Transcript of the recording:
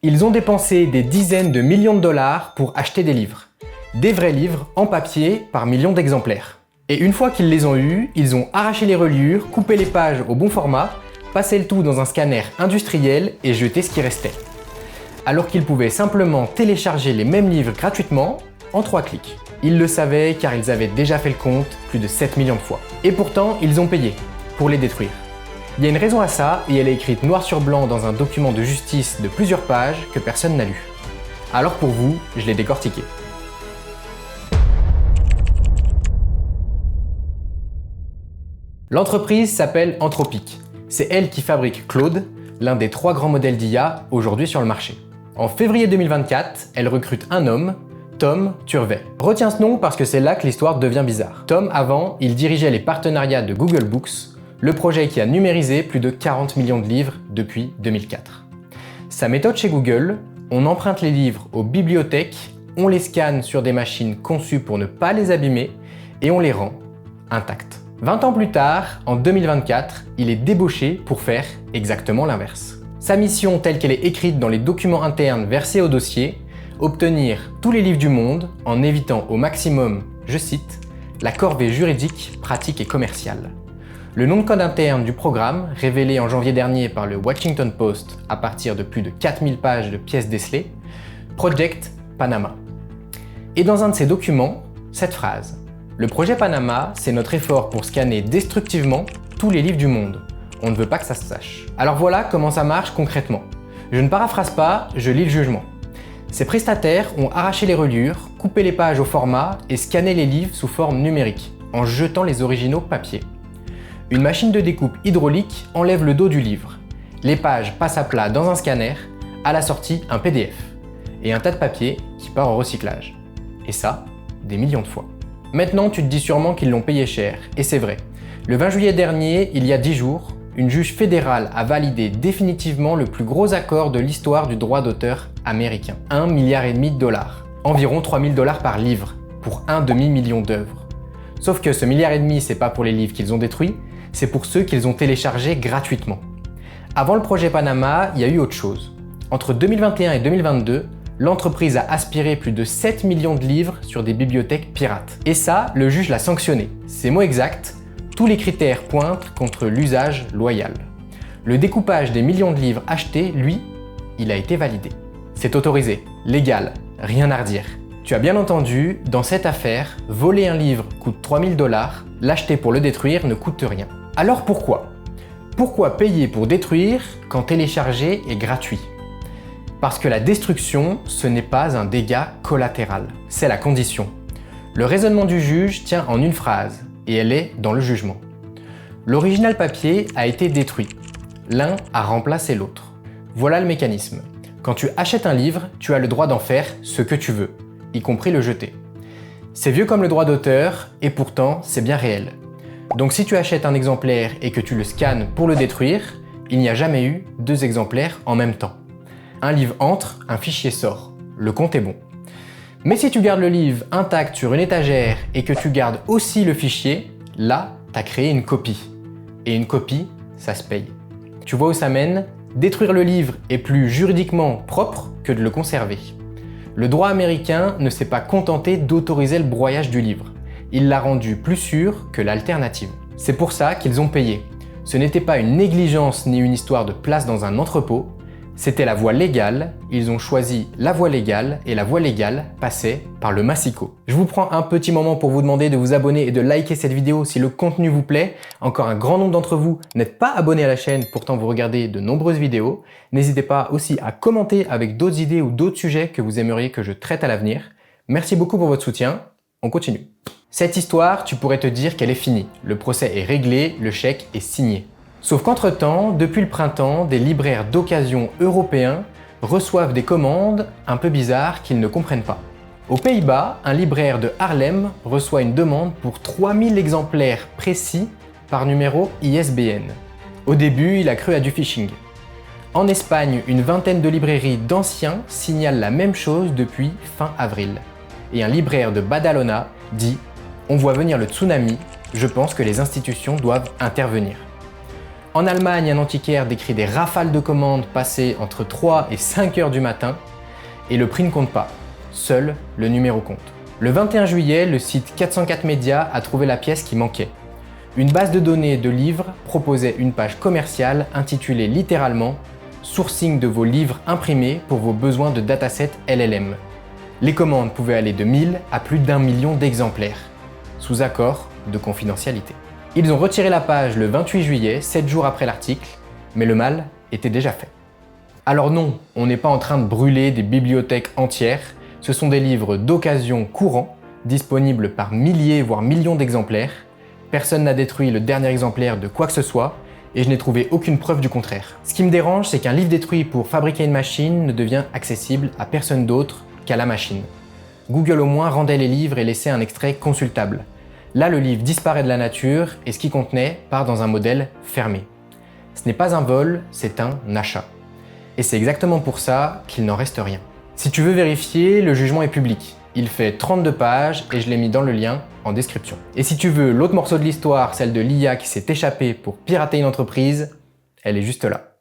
Ils ont dépensé des dizaines de millions de dollars pour acheter des livres. Des vrais livres en papier par millions d'exemplaires. Et une fois qu'ils les ont eus, ils ont arraché les reliures, coupé les pages au bon format, passé le tout dans un scanner industriel et jeté ce qui restait. Alors qu'ils pouvaient simplement télécharger les mêmes livres gratuitement en 3 clics. Ils le savaient car ils avaient déjà fait le compte plus de 7 millions de fois. Et pourtant, ils ont payé pour les détruire. Il y a une raison à ça et elle est écrite noir sur blanc dans un document de justice de plusieurs pages que personne n'a lu. Alors pour vous, je l'ai décortiqué. L'entreprise s'appelle Anthropic. C'est elle qui fabrique Claude, l'un des 3 grands modèles d'IA aujourd'hui sur le marché. En février 2024, elle recrute un homme, Tom Turvey. Retiens ce nom parce que c'est là que l'histoire devient bizarre. Tom, avant, il dirigeait les partenariats de Google Books, le projet qui a numérisé plus de 40 millions de livres depuis 2004. Sa méthode chez Google, on emprunte les livres aux bibliothèques, on les scanne sur des machines conçues pour ne pas les abîmer et on les rend intacts. 20 ans plus tard, en 2024, il est débauché pour faire exactement l'inverse. Sa mission telle qu'elle est écrite dans les documents internes versés au dossier, obtenir tous les livres du monde en évitant au maximum, je cite, la corvée juridique, pratique et commerciale. Le nom de code interne du programme, révélé en janvier dernier par le Washington Post à partir de plus de 4000 pages de pièces décelées, Project Panama. Et dans un de ces documents, cette phrase. Le projet Panama, c'est notre effort pour scanner destructivement tous les livres du monde. On ne veut pas que ça se sache. Alors voilà comment ça marche concrètement. Je ne paraphrase pas, je lis le jugement. Ces prestataires ont arraché les reliures, coupé les pages au format et scanné les livres sous forme numérique, en jetant les originaux papier. Une machine de découpe hydraulique enlève le dos du livre. Les pages passent à plat dans un scanner, à la sortie un PDF. Et un tas de papier qui part au recyclage. Et ça, des millions de fois. Maintenant, tu te dis sûrement qu'ils l'ont payé cher, et c'est vrai. Le 20 juillet dernier, il y a 10 jours, une juge fédérale a validé définitivement le plus gros accord de l'histoire du droit d'auteur américain. 1,5 milliard de dollars. Environ 3 000 $ par livre, pour un demi-million d'œuvres. Sauf que ce 1,5 milliard, c'est pas pour les livres qu'ils ont détruits, c'est pour ceux qu'ils ont téléchargés gratuitement. Avant le projet Panama, il y a eu autre chose. Entre 2021 et 2022, l'entreprise a aspiré plus de 7 millions de livres sur des bibliothèques pirates. Et ça, le juge l'a sanctionné. Ces mots exacts, tous les critères pointent contre l'usage loyal. Le découpage des millions de livres achetés, lui, il a été validé. C'est autorisé, légal, rien à redire. Tu as bien entendu, dans cette affaire, voler un livre coûte 3 000 $, l'acheter pour le détruire ne coûte rien. Alors pourquoi ? Pourquoi payer pour détruire quand télécharger est gratuit ? Parce que la destruction, ce n'est pas un dégât collatéral, c'est la condition. Le raisonnement du juge tient en une phrase, et elle est dans le jugement. L'original papier a été détruit. L'un a remplacé l'autre. Voilà le mécanisme. Quand tu achètes un livre, tu as le droit d'en faire ce que tu veux, y compris le jeter. C'est vieux comme le droit d'auteur, et pourtant c'est bien réel. Donc si tu achètes un exemplaire et que tu le scannes pour le détruire, il n'y a jamais eu 2 exemplaires en même temps. Un livre entre, un fichier sort. Le compte est bon. Mais si tu gardes le livre intact sur une étagère et que tu gardes aussi le fichier, là, tu as créé une copie. Et une copie, ça se paye. Tu vois où ça mène ? Détruire le livre est plus juridiquement propre que de le conserver. Le droit américain ne s'est pas contenté d'autoriser le broyage du livre. Il l'a rendu plus sûr que l'alternative. C'est pour ça qu'ils ont payé. Ce n'était pas une négligence ni une histoire de place dans un entrepôt, c'était la voie légale, ils ont choisi la voie légale et la voie légale passait par le massicot. Je vous prends un petit moment pour vous demander de vous abonner et de liker cette vidéo si le contenu vous plaît. Encore un grand nombre d'entre vous n'êtes pas abonnés à la chaîne, pourtant vous regardez de nombreuses vidéos. N'hésitez pas aussi à commenter avec d'autres idées ou d'autres sujets que vous aimeriez que je traite à l'avenir. Merci beaucoup pour votre soutien, on continue. Cette histoire, tu pourrais te dire qu'elle est finie. Le procès est réglé, le chèque est signé. Sauf qu'entre-temps, depuis le printemps, des libraires d'occasion européens reçoivent des commandes un peu bizarres qu'ils ne comprennent pas. Aux Pays-Bas, un libraire de Haarlem reçoit une demande pour 3000 exemplaires précis par numéro ISBN. Au début, il a cru à du phishing. En Espagne, une vingtaine de librairies d'anciens signalent la même chose depuis fin avril. Et un libraire de Badalona dit « On voit venir le tsunami, je pense que les institutions doivent intervenir ». En Allemagne, un antiquaire décrit des rafales de commandes passées entre 3 et 5 heures du matin, et le prix ne compte pas, seul le numéro compte. Le 21 juillet, le site 404 Médias a trouvé la pièce qui manquait. Une base de données de livres proposait une page commerciale intitulée littéralement « Sourcing de vos livres imprimés pour vos besoins de dataset LLM ». Les commandes pouvaient aller de 1000 à plus d'1 million d'exemplaires, sous accord de confidentialité. Ils ont retiré la page le 28 juillet, 7 jours après l'article, mais le mal était déjà fait. Alors non, on n'est pas en train de brûler des bibliothèques entières, ce sont des livres d'occasion courants, disponibles par milliers voire millions d'exemplaires. Personne n'a détruit le dernier exemplaire de quoi que ce soit, et je n'ai trouvé aucune preuve du contraire. Ce qui me dérange, c'est qu'un livre détruit pour fabriquer une machine ne devient accessible à personne d'autre qu'à la machine. Google au moins rendait les livres et laissait un extrait consultable. Là, le livre disparaît de la nature et ce qu'il contenait part dans un modèle fermé. Ce n'est pas un vol, c'est un achat. Et c'est exactement pour ça qu'il n'en reste rien. Si tu veux vérifier, le jugement est public. Il fait 32 pages et je l'ai mis dans le lien en description. Et si tu veux l'autre morceau de l'histoire, celle de l'IA qui s'est échappée pour pirater une entreprise, elle est juste là.